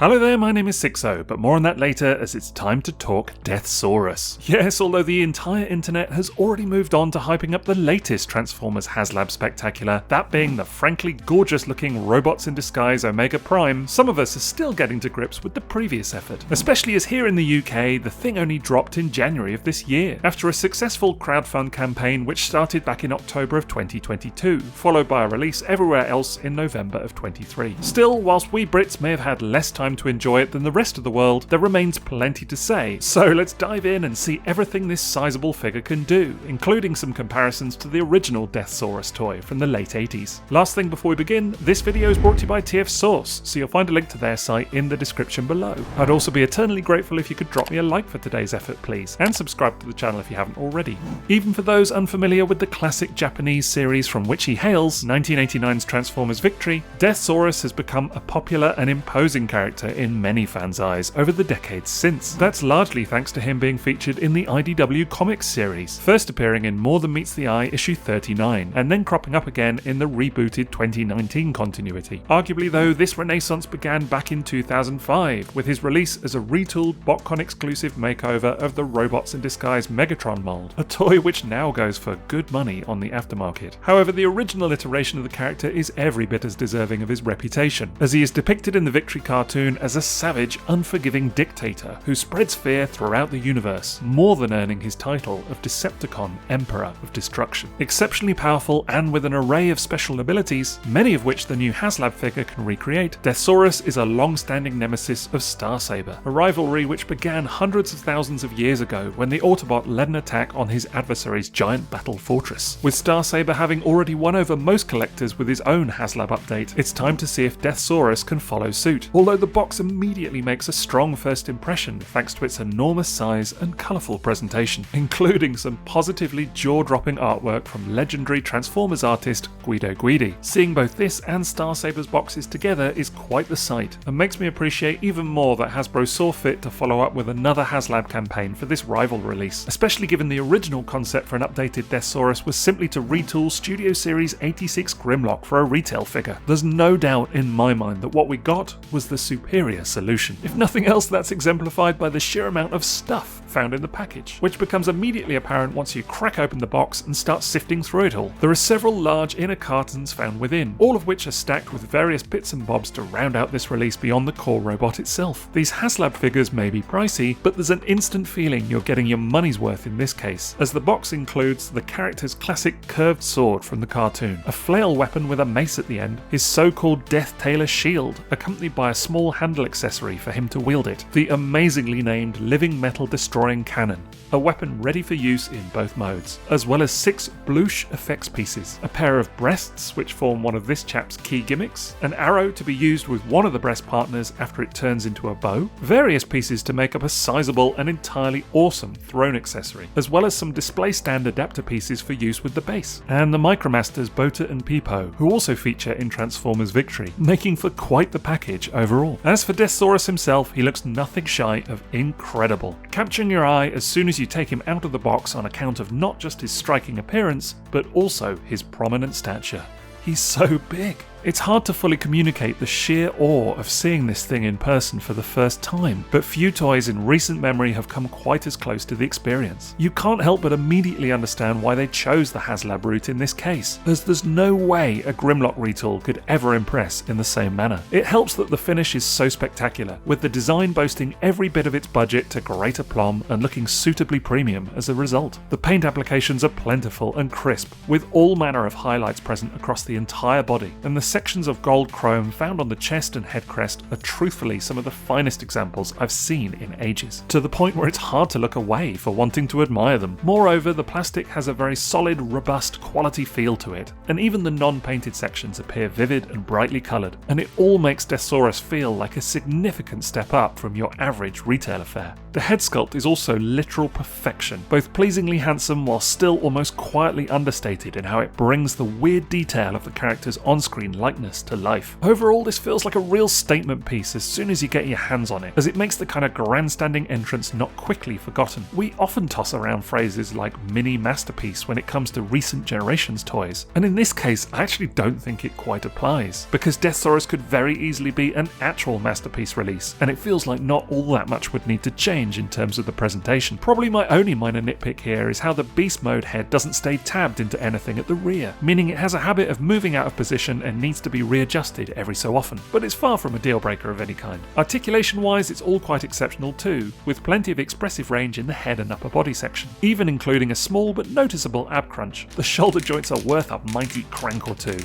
Hello there, my name is Sixo, but more on that later as it's time to talk Deathsaurus. Yes, although the entire internet has already moved on to hyping up the latest Transformers Haslab spectacular, that being the frankly gorgeous looking robots in disguise Omega Prime, some of us are still getting to grips with the previous effort, especially as here in the UK the thing only dropped in January of this year, after a successful crowdfund campaign which started back in October of 2022, followed by a release everywhere else in November of 23. Still, whilst we Brits may have had less time to enjoy it than the rest of the world, there remains plenty to say, so let's dive in and see everything this sizable figure can do, including some comparisons to the original Deathsaurus toy from the late 80s. Last thing before we begin, this video is brought to you by TF Source, so you'll find a link to their site in the description below. I'd also be eternally grateful if you could drop me a like for today's effort please, and subscribe to the channel if you haven't already. Even for those unfamiliar with the classic Japanese series from which he hails, 1989's Transformers Victory, Deathsaurus has become a popular and imposing character in many fans' eyes over the decades since. That's largely thanks to him being featured in the IDW Comics series, first appearing in More Than Meets the Eye issue 39, and then cropping up again in the rebooted 2019 continuity. Arguably though, this renaissance began back in 2005, with his release as a retooled BotCon exclusive makeover of the Robots in Disguise Megatron mold, a toy which now goes for good money on the aftermarket. However, the original iteration of the character is every bit as deserving of his reputation, as he is depicted in the Victory cartoon as a savage, unforgiving dictator who spreads fear throughout the universe, more than earning his title of Decepticon Emperor of Destruction. Exceptionally powerful and with an array of special abilities, many of which the new Haslab figure can recreate, Deathsaurus is a long-standing nemesis of Starsaber, a rivalry which began hundreds of thousands of years ago when the Autobot led an attack on his adversary's giant battle fortress. With Starsaber having already won over most collectors with his own Haslab update, it's time to see if Deathsaurus can follow suit, although the box immediately makes a strong first impression thanks to its enormous size and colourful presentation, including some positively jaw-dropping artwork from legendary Transformers artist Guido Guidi. Seeing both this and Starsaber's boxes together is quite the sight, and makes me appreciate even more that Hasbro saw fit to follow up with another Haslab campaign for this rival release, especially given the original concept for an updated Deathsaurus was simply to retool Studio Series 86 Grimlock for a retail figure. There's no doubt in my mind that what we got was the superior solution. If nothing else, that's exemplified by the sheer amount of stuff found in the package, which becomes immediately apparent once you crack open the box and start sifting through it all. There are several large inner cartons found within, all of which are stacked with various bits and bobs to round out this release beyond the core robot itself. These Haslab figures may be pricey, but there's an instant feeling you're getting your money's worth in this case, as the box includes the character's classic curved sword from the cartoon, a flail weapon with a mace at the end, his so-called Death Tailor shield, accompanied by a small handle accessory for him to wield it, the amazingly named Living Metal Destroying Cannon, a weapon ready for use in both modes, as well as 6 Bloosh effects pieces, a pair of breasts which form one of this chap's key gimmicks, an arrow to be used with one of the breast partners after it turns into a bow, various pieces to make up a sizable and entirely awesome throne accessory, as well as some display stand adapter pieces for use with the base, and the Micromasters Bota and Peepo, who also feature in Transformers Victory, making for quite the package overall. As for Deathsaurus himself, he looks nothing shy of incredible, capturing your eye as soon as you take him out of the box on account of not just his striking appearance, but also his prominent stature. He's so big. It's hard to fully communicate the sheer awe of seeing this thing in person for the first time, but few toys in recent memory have come quite as close to the experience. You can't help but immediately understand why they chose the Haslab route in this case, as there's no way a Grimlock retool could ever impress in the same manner. It helps that the finish is so spectacular, with the design boasting every bit of its budget to great aplomb and looking suitably premium as a result. The paint applications are plentiful and crisp, with all manner of highlights present across the entire body, and the sections of gold chrome found on the chest and head crest are truthfully some of the finest examples I've seen in ages, to the point where it's hard to look away for wanting to admire them. Moreover, the plastic has a very solid, robust, quality feel to it, and even the non-painted sections appear vivid and brightly coloured, and it all makes Deathsaurus feel like a significant step up from your average retail affair. The head sculpt is also literal perfection, both pleasingly handsome while still almost quietly understated in how it brings the weird detail of the character's on-screen likeness to life. Overall, this feels like a real statement piece as soon as you get your hands on it, as it makes the kind of grandstanding entrance not quickly forgotten. We often toss around phrases like mini masterpiece when it comes to recent generations toys, and in this case I actually don't think it quite applies, because Deathsaurus could very easily be an actual masterpiece release, and it feels like not all that much would need to change in terms of the presentation. Probably my only minor nitpick here is how the beast mode head doesn't stay tabbed into anything at the rear, meaning it has a habit of moving out of position and needs to be readjusted every so often, but it's far from a deal breaker of any kind. Articulation wise, it's all quite exceptional too, with plenty of expressive range in the head and upper body section, even including a small but noticeable ab crunch. The shoulder joints are worth a mighty crank or two.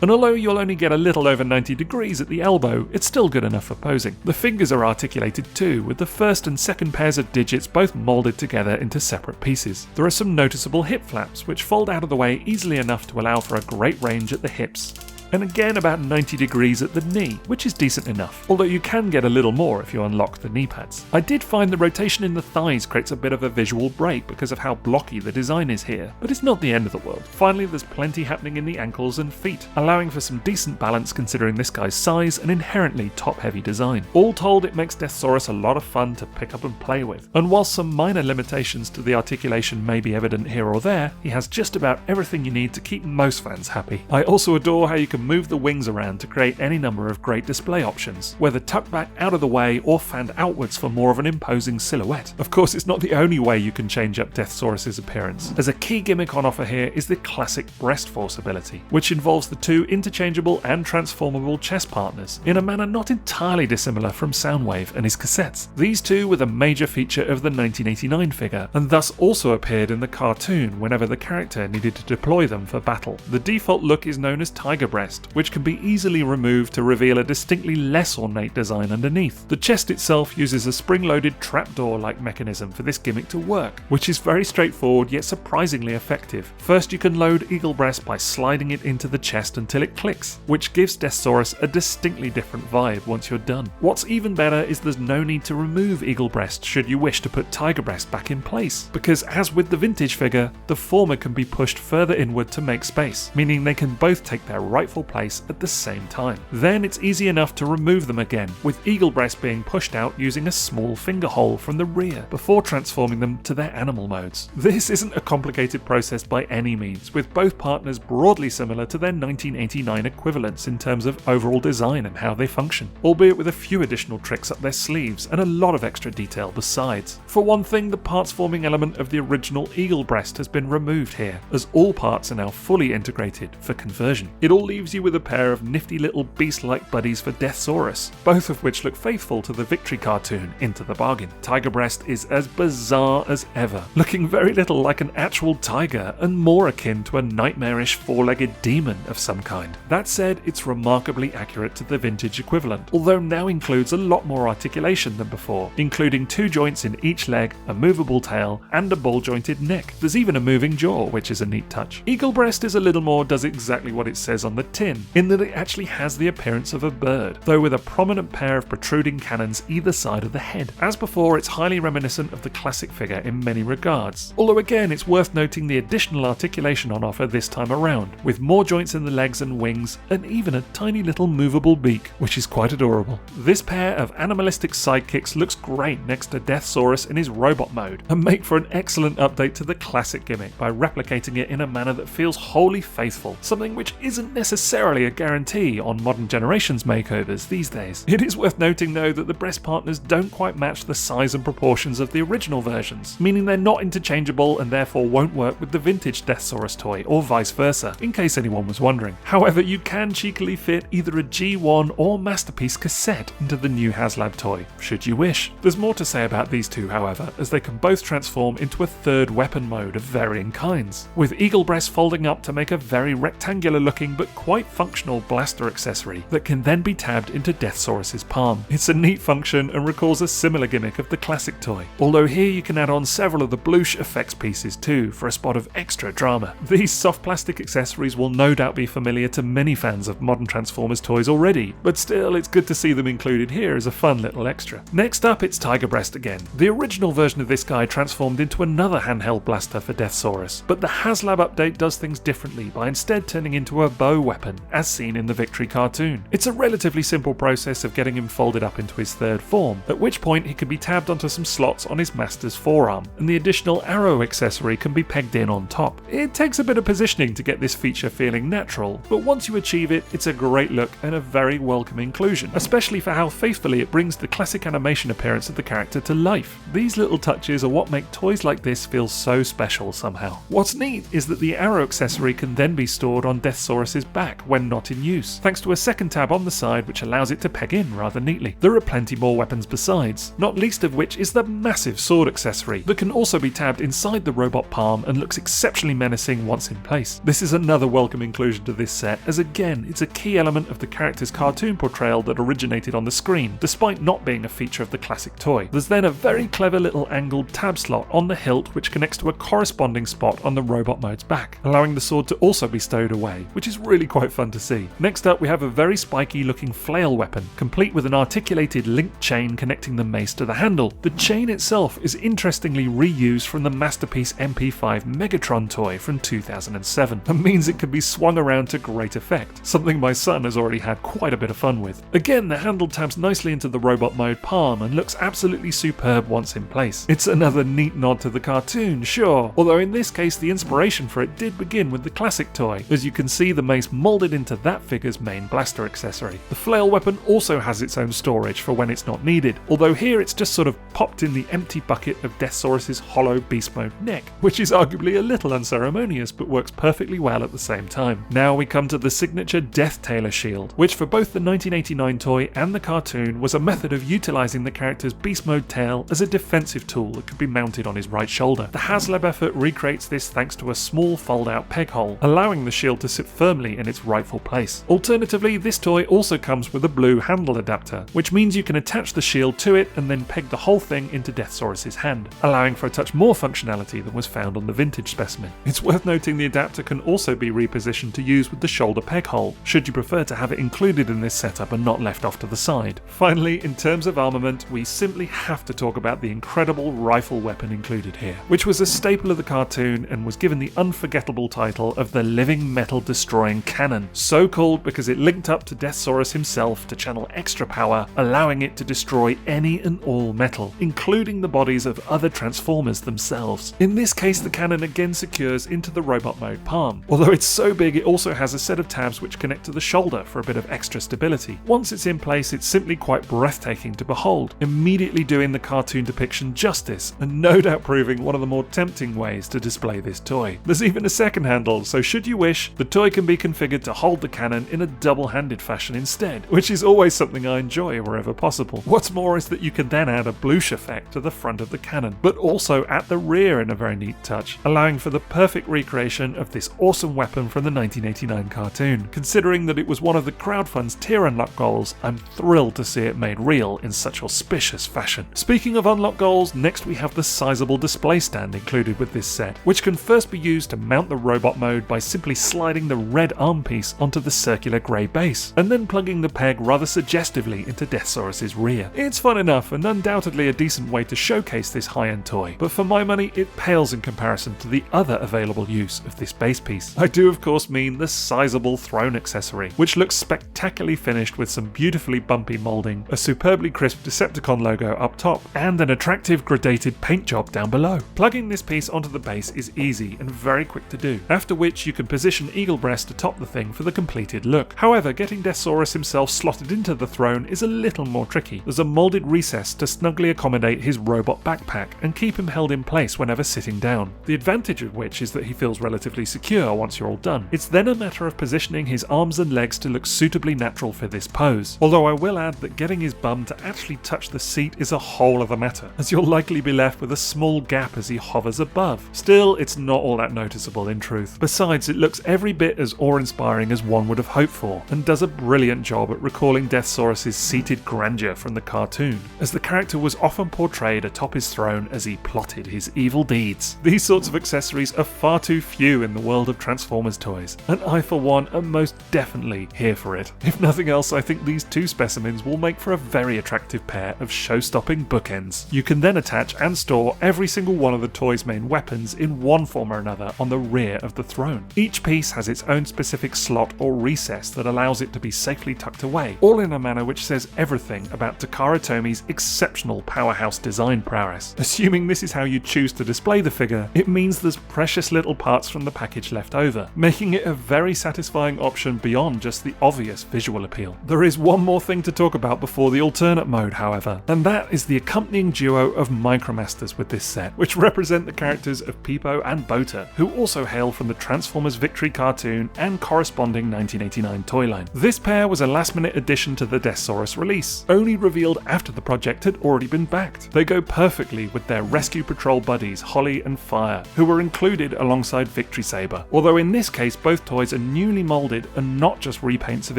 And although you'll only get a little over 90 degrees at the elbow, it's still good enough for posing. The fingers are articulated too, with the first and second pairs of digits both moulded together into separate pieces. There are some noticeable hip flaps, which fold out of the way easily enough to allow for a great range at the hips. And again about 90 degrees at the knee, which is decent enough, although you can get a little more if you unlock the knee pads. I did find the rotation in the thighs creates a bit of a visual break because of how blocky the design is here, but it's not the end of the world. Finally, there's plenty happening in the ankles and feet, allowing for some decent balance considering this guy's size and inherently top-heavy design. All told, it makes Deathsaurus a lot of fun to pick up and play with, and whilst some minor limitations to the articulation may be evident here or there, he has just about everything you need to keep most fans happy. I also adore how you can move the wings around to create any number of great display options, whether tucked back out of the way or fanned outwards for more of an imposing silhouette. Of course, it's not the only way you can change up Deathsaurus' appearance, as a key gimmick on offer here is the classic breast force ability, which involves the two interchangeable and transformable chest partners, in a manner not entirely dissimilar from Soundwave and his cassettes. These two were the major feature of the 1989 figure, and thus also appeared in the cartoon whenever the character needed to deploy them for battle. The default look is known as Tiger Breast, which can be easily removed to reveal a distinctly less ornate design underneath. The chest itself uses a spring-loaded trapdoor-like mechanism for this gimmick to work, which is very straightforward yet surprisingly effective. First, you can load Eagle Breast by sliding it into the chest until it clicks, which gives Deathsaurus a distinctly different vibe once you're done. What's even better is there's no need to remove Eagle Breast should you wish to put Tiger Breast back in place, because as with the vintage figure, the former can be pushed further inward to make space, meaning they can both take their rightful place at the same time. Then it's easy enough to remove them again, with Eagle Breast being pushed out using a small finger hole from the rear before transforming them to their animal modes. This isn't a complicated process by any means, with both partners broadly similar to their 1989 equivalents in terms of overall design and how they function, albeit with a few additional tricks up their sleeves and a lot of extra detail besides. For one thing, the parts forming element of the original Eagle Breast has been removed here, as all parts are now fully integrated for conversion. It all leaves you with a pair of nifty little beast-like buddies for Deathsaurus, both of which look faithful to the Victory cartoon into the bargain. Tiger Breast is as bizarre as ever, looking very little like an actual tiger and more akin to a nightmarish four-legged demon of some kind. That said, it's remarkably accurate to the vintage equivalent, although now includes a lot more articulation than before, including two joints in each leg, a movable tail, and a ball-jointed neck. There's even a moving jaw, which is a neat touch. Eagle Breast is a little more does exactly what it says on the tin, in that it actually has the appearance of a bird, though with a prominent pair of protruding cannons either side of the head. As before, it's highly reminiscent of the classic figure in many regards, although again it's worth noting the additional articulation on offer this time around, with more joints in the legs and wings, and even a tiny little movable beak, which is quite adorable. This pair of animalistic sidekicks looks great next to Deathsaurus in his robot mode, and make for an excellent update to the classic gimmick by replicating it in a manner that feels wholly faithful, something which isn't necessarily a guarantee on modern generations makeovers these days. It is worth noting though that the breast partners don't quite match the size and proportions of the original versions, meaning they're not interchangeable and therefore won't work with the vintage Deathsaurus toy, or vice versa, in case anyone was wondering. However, you can cheekily fit either a G1 or Masterpiece cassette into the new Haslab toy, should you wish. There's more to say about these two however, as they can both transform into a third weapon mode of varying kinds, with Eagle Breast folding up to make a very rectangular looking but quite functional blaster accessory that can then be tabbed into Deathsaurus' palm. It's a neat function and recalls a similar gimmick of the classic toy, although here you can add on several of the bloosh effects pieces too for a spot of extra drama. These soft plastic accessories will no doubt be familiar to many fans of modern Transformers toys already, but still it's good to see them included here as a fun little extra. Next up, it's Tiger Breast again. The original version of this guy transformed into another handheld blaster for Deathsaurus, but the Haslab update does things differently by instead turning into a bow weapon. weapon, as seen in the Victory cartoon. It's a relatively simple process of getting him folded up into his third form, at which point he can be tabbed onto some slots on his master's forearm, and the additional arrow accessory can be pegged in on top. It takes a bit of positioning to get this feature feeling natural, but once you achieve it, it's a great look and a very welcome inclusion, especially for how faithfully it brings the classic animation appearance of the character to life. These little touches are what make toys like this feel so special somehow. What's neat is that the arrow accessory can then be stored on Deathsaurus's back when not in use, thanks to a second tab on the side which allows it to peg in rather neatly. There are plenty more weapons besides, not least of which is the massive sword accessory that can also be tabbed inside the robot palm and looks exceptionally menacing once in place. This is another welcome inclusion to this set, as again it's a key element of the character's cartoon portrayal that originated on the screen, despite not being a feature of the classic toy. There's then a very clever little angled tab slot on the hilt which connects to a corresponding spot on the robot mode's back, allowing the sword to also be stowed away, which is really quite fun to see. Next up we have a very spiky looking flail weapon, complete with an articulated linked chain connecting the mace to the handle. The chain itself is interestingly reused from the Masterpiece MP5 Megatron toy from 2007, and means it can be swung around to great effect, something my son has already had quite a bit of fun with. Again, the handle tabs nicely into the robot mode palm and looks absolutely superb once in place. It's another neat nod to the cartoon, sure, although in this case the inspiration for it did begin with the classic toy, as you can see the mace moulded into that figure's main blaster accessory. The flail weapon also has its own storage for when it's not needed, although here it's just sort of popped in the empty bucket of Deathsaurus's hollow beast mode neck, which is arguably a little unceremonious but works perfectly well at the same time. Now we come to the signature Death Tailor shield, which for both the 1989 toy and the cartoon was a method of utilising the character's beast mode tail as a defensive tool that could be mounted on his right shoulder. The Haslab effort recreates this thanks to a small fold-out peg hole, allowing the shield to sit firmly in its rightful place. Alternatively, this toy also comes with a blue handle adapter, which means you can attach the shield to it and then peg the whole thing into Deathsaurus's hand, allowing for a touch more functionality than was found on the vintage specimen. It's worth noting the adapter can also be repositioned to use with the shoulder peg hole, should you prefer to have it included in this setup and not left off to the side. Finally, in terms of armament, we simply have to talk about the incredible rifle weapon included here, which was a staple of the cartoon and was given the unforgettable title of the Living Metal Destroying Cannon, so called because it linked up to Deathsaurus himself to channel extra power, allowing it to destroy any and all metal, including the bodies of other Transformers themselves. In this case, the cannon again secures into the robot mode palm, although it's so big it also has a set of tabs which connect to the shoulder for a bit of extra stability. Once it's in place, it's simply quite breathtaking to behold, immediately doing the cartoon depiction justice, and no doubt proving one of the more tempting ways to display this toy. There's even a second handle, so should you wish, the toy can be configured to hold the cannon in a double-handed fashion instead, which is always something I enjoy wherever possible. What's more is that you can then add a bloosh effect to the front of the cannon, but also at the rear in a very neat touch, allowing for the perfect recreation of this awesome weapon from the 1989 cartoon. Considering that it was one of the crowdfund's tier unlock goals, I'm thrilled to see it made real in such auspicious fashion. Speaking of unlock goals, next we have the sizable display stand included with this set, which can first be used to mount the robot mode by simply sliding the red arm piece onto the circular grey base, and then plugging the peg rather suggestively into Deathsaurus's rear. It's fun enough and undoubtedly a decent way to showcase this high-end toy, but for my money it pales in comparison to the other available use of this base piece. I do of course mean the sizable throne accessory, which looks spectacularly finished with some beautifully bumpy moulding, a superbly crisp Decepticon logo up top, and an attractive gradated paint job down below. Plugging this piece onto the base is easy and very quick to do, after which you can position Eagle Breast atop the thing for the completed look. However, getting Deathsaurus himself slotted into the throne is a little more tricky. There's a moulded recess to snugly accommodate his robot backpack and keep him held in place whenever sitting down, the advantage of which is that he feels relatively secure once you're all done. It's then a matter of positioning his arms and legs to look suitably natural for this pose, although I will add that getting his bum to actually touch the seat is a whole other matter, as you'll likely be left with a small gap as he hovers above. Still, it's not all that noticeable in truth. Besides, it looks every bit as awe-inspiring as one would have hoped for, and does a brilliant job at recalling Deathsaurus' seated grandeur from the cartoon, as the character was often portrayed atop his throne as he plotted his evil deeds. These sorts of accessories are far too few in the world of Transformers toys, and I for one am most definitely here for it. If nothing else, I think these two specimens will make for a very attractive pair of show-stopping bookends. You can then attach and store every single one of the toy's main weapons in one form or another on the rear of the throne. Each piece has its own specific specific slot or recess that allows it to be safely tucked away, all in a manner which says everything about Takara Tomi's exceptional powerhouse design prowess. Assuming this is how you choose to display the figure, it means there's precious little parts from the package left over, making it a very satisfying option beyond just the obvious visual appeal. There is one more thing to talk about before the alternate mode, however, and that is the accompanying duo of Micromasters with this set, which represent the characters of Peepo and Bota, who also hail from the Transformers Victory cartoon and corresponding 1989 toy line. This pair was a last-minute addition to the Deathsaurus release, only revealed after the project had already been backed. They go perfectly with their rescue patrol buddies Holly and Fire, who were included alongside Victory Saber, although in this case both toys are newly moulded and not just repaints of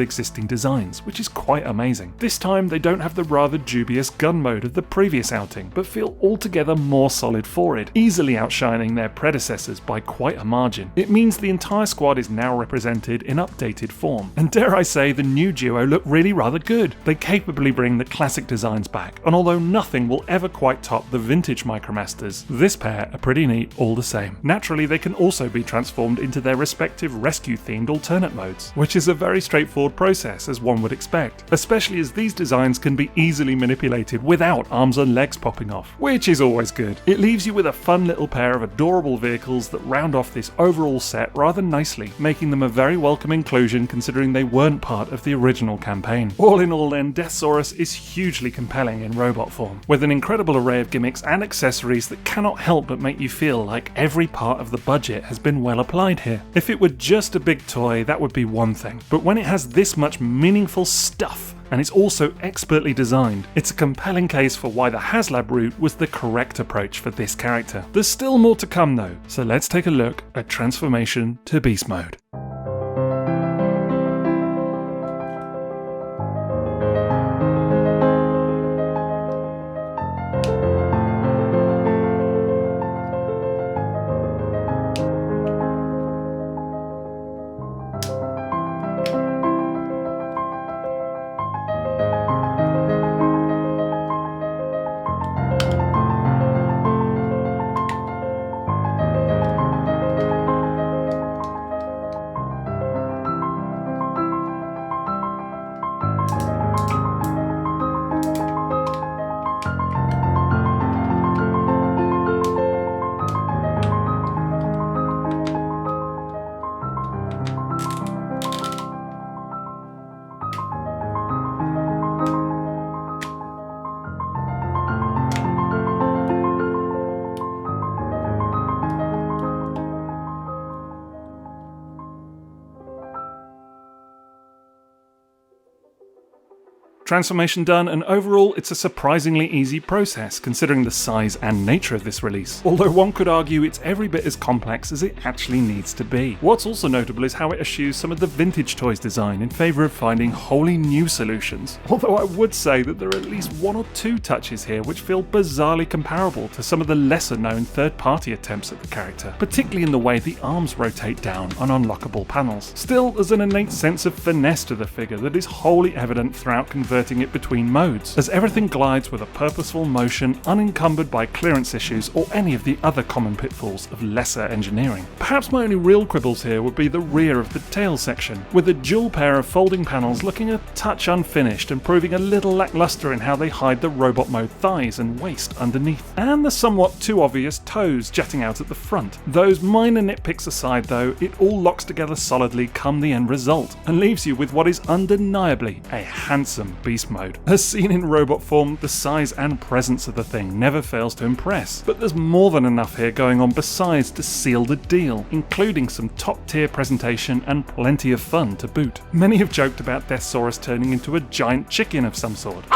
existing designs, which is quite amazing. This time they don't have the rather dubious gun mode of the previous outing, but feel altogether more solid forward, easily outshining their predecessors by quite a margin. It means the entire squad is now represented in updated form, and dare I say the new duo look really rather good. They capably bring the classic designs back, and although nothing will ever quite top the vintage Micromasters, this pair are pretty neat all the same. Naturally, they can also be transformed into their respective rescue-themed alternate modes, which is a very straightforward process as one would expect, especially as these designs can be easily manipulated without arms and legs popping off, which is always good. It leaves you with a fun little pair of adorable vehicles that round off this overall set rather nicely, making them a very welcome inclusion considering they weren't part of the original campaign. All in all then, Deathsaurus is hugely compelling in robot form, with an incredible array of gimmicks and accessories that cannot help but make you feel like every part of the budget has been well applied here. If it were just a big toy, that would be one thing, but when it has this much meaningful stuff, and it's also expertly designed, it's a compelling case for why the Haslab route was the correct approach for this character. There's still more to come though, so let's take a look at Transformation to Beast Mode. Transformation done, and overall it's a surprisingly easy process considering the size and nature of this release, although one could argue it's every bit as complex as it actually needs to be. What's also notable is how it eschews some of the vintage toys design in favour of finding wholly new solutions, although I would say that there are at least one or two touches here which feel bizarrely comparable to some of the lesser known third-party attempts at the character, particularly in the way the arms rotate down on unlockable panels. Still, there's an innate sense of finesse to the figure that is wholly evident throughout converting it between modes, as everything glides with a purposeful motion unencumbered by clearance issues or any of the other common pitfalls of lesser engineering. Perhaps my only real quibbles here would be the rear of the tail section, with a dual pair of folding panels looking a touch unfinished and proving a little lackluster in how they hide the robot mode thighs and waist underneath, and the somewhat too obvious toes jutting out at the front. Those minor nitpicks aside though, it all locks together solidly come the end result, and leaves you with what is undeniably a handsome beast mode. As seen in robot form, the size and presence of the thing never fails to impress, but there's more than enough here going on besides to seal the deal, including some top tier presentation and plenty of fun to boot. Many have joked about Deathsaurus turning into a giant chicken of some sort.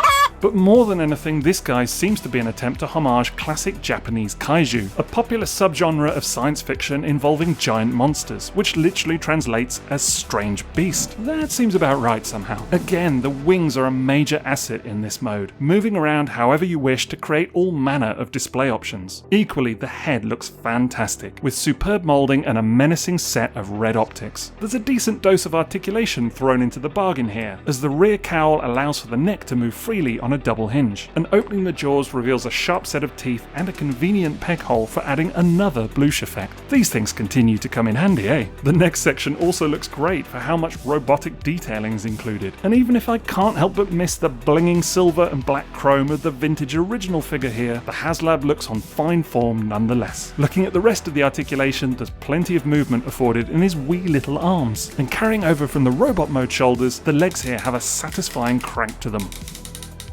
But more than anything, this guy seems to be an attempt to homage classic Japanese kaiju, a popular subgenre of science fiction involving giant monsters, which literally translates as strange beast. That seems about right somehow. Again, the wings are a major asset in this mode, moving around however you wish to create all manner of display options. Equally, the head looks fantastic, with superb moulding and a menacing set of red optics. There's a decent dose of articulation thrown into the bargain here, as the rear cowl allows for the neck to move freely on on a double hinge, and opening the jaws reveals a sharp set of teeth and a convenient peg hole for adding another bloosh effect. These things continue to come in handy, eh? The next section also looks great for how much robotic detailing is included, and even if I can't help but miss the blinging silver and black chrome of the vintage original figure here, the Haslab looks on fine form nonetheless. Looking at the rest of the articulation, there's plenty of movement afforded in his wee little arms, and carrying over from the robot mode shoulders, the legs here have a satisfying crank to them.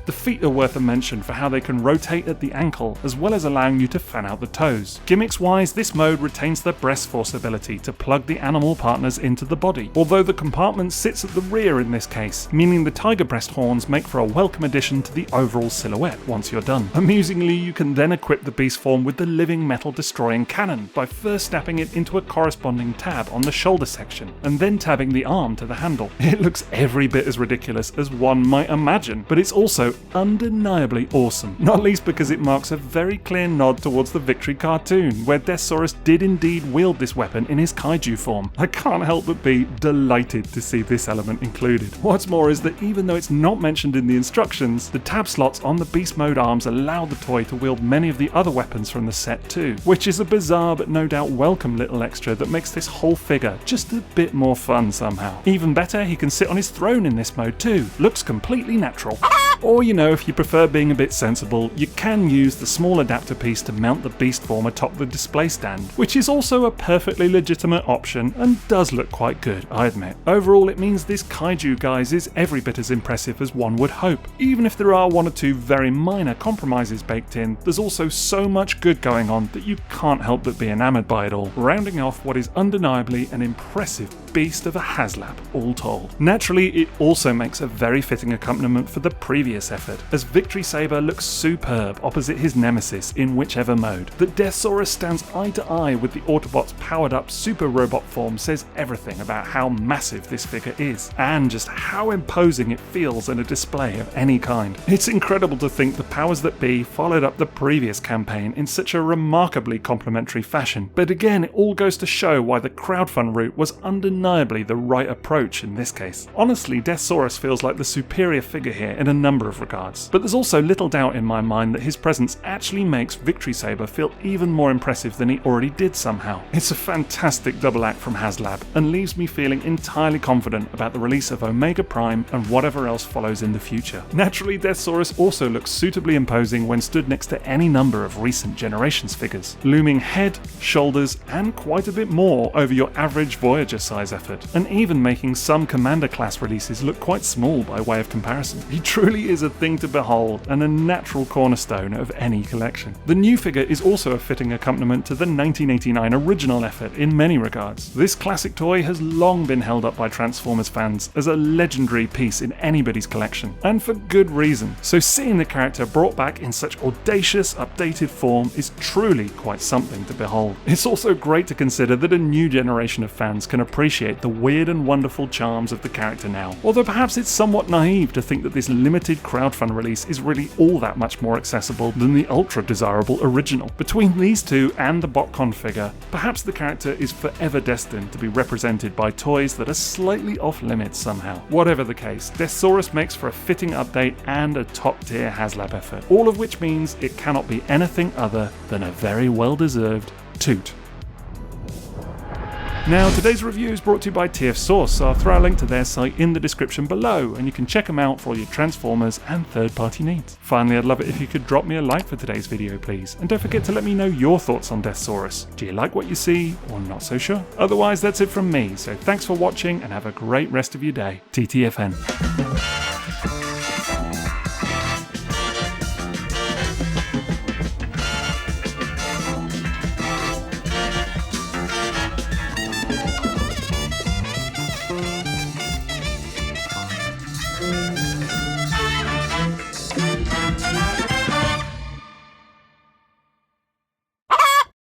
The feet are worth a mention for how they can rotate at the ankle, as well as allowing you to fan out the toes. Gimmicks wise, this mode retains the breast force ability to plug the animal partners into the body, although the compartment sits at the rear in this case, meaning the tiger breast horns make for a welcome addition to the overall silhouette once you're done. Amusingly, you can then equip the beast form with the living metal destroying cannon by first snapping it into a corresponding tab on the shoulder section, and then tabbing the arm to the handle. It looks every bit as ridiculous as one might imagine, but it's also undeniably awesome, not least because it marks a very clear nod towards the Victory cartoon, where Deathsaurus did indeed wield this weapon in his kaiju form. I can't help but be delighted to see this element included. What's more is that even though it's not mentioned in the instructions, the tab slots on the beast mode arms allow the toy to wield many of the other weapons from the set too, which is a bizarre but no doubt welcome little extra that makes this whole figure just a bit more fun somehow. Even better, he can sit on his throne in this mode too. Looks completely natural. Or, you know, if you prefer being a bit sensible, you can use the small adapter piece to mount the beast form atop the display stand, which is also a perfectly legitimate option and does look quite good, I admit. Overall, it means this kaiju, guys, is every bit as impressive as one would hope. Even if there are one or two very minor compromises baked in, there's also so much good going on that you can't help but be enamored by it all, rounding off what is undeniably an impressive beast of a Haslab, all told. Naturally, it also makes a very fitting accompaniment for the previous effort, as Victory Saber looks superb opposite his nemesis in whichever mode. That Deathsaurus stands eye to eye with the Autobot's powered up super robot form says everything about how massive this figure is, and just how imposing it feels in a display of any kind. It's incredible to think the powers that be followed up the previous campaign in such a remarkably complementary fashion, but again, it all goes to show why the crowdfund route was undeniably the right approach in this case. Honestly, Deathsaurus feels like the superior figure here in a number of regards, but there's also little doubt in my mind that his presence actually makes Victory Saber feel even more impressive than he already did somehow. It's a fantastic double act from Haslab, and leaves me feeling entirely confident about the release of Omega Prime and whatever else follows in the future. Naturally, Deathsaurus also looks suitably imposing when stood next to any number of recent Generations figures, looming head, shoulders, and quite a bit more over your average Voyager size effort, and even making some Commander class releases look quite small by way of comparison. He truly is a thing to behold and a natural cornerstone of any collection. The new figure is also a fitting accompaniment to the 1989 original effort in many regards. This classic toy has long been held up by Transformers fans as a legendary piece in anybody's collection, and for good reason, so seeing the character brought back in such audacious, updated form is truly quite something to behold. It's also great to consider that a new generation of fans can appreciate the weird and wonderful charms of the character now, although perhaps it's somewhat naive to think that this limited crowdfund release is really all that much more accessible than the ultra desirable original. Between these two and the BotCon figure, perhaps the character is forever destined to be represented by toys that are slightly off limits somehow. Whatever the case, Deathsaurus makes for a fitting update and a top tier Haslab effort, all of which means it cannot be anything other than a very well deserved toot. Now, today's review is brought to you by TF Source, so I'll throw a link to their site in the description below, and you can check them out for all your Transformers and third-party needs. Finally, I'd love it if you could drop me a like for today's video, please, and don't forget to let me know your thoughts on Deathsaurus. Do you like what you see, or not so sure? Otherwise, that's it from me, so thanks for watching, and have a great rest of your day. TTFN.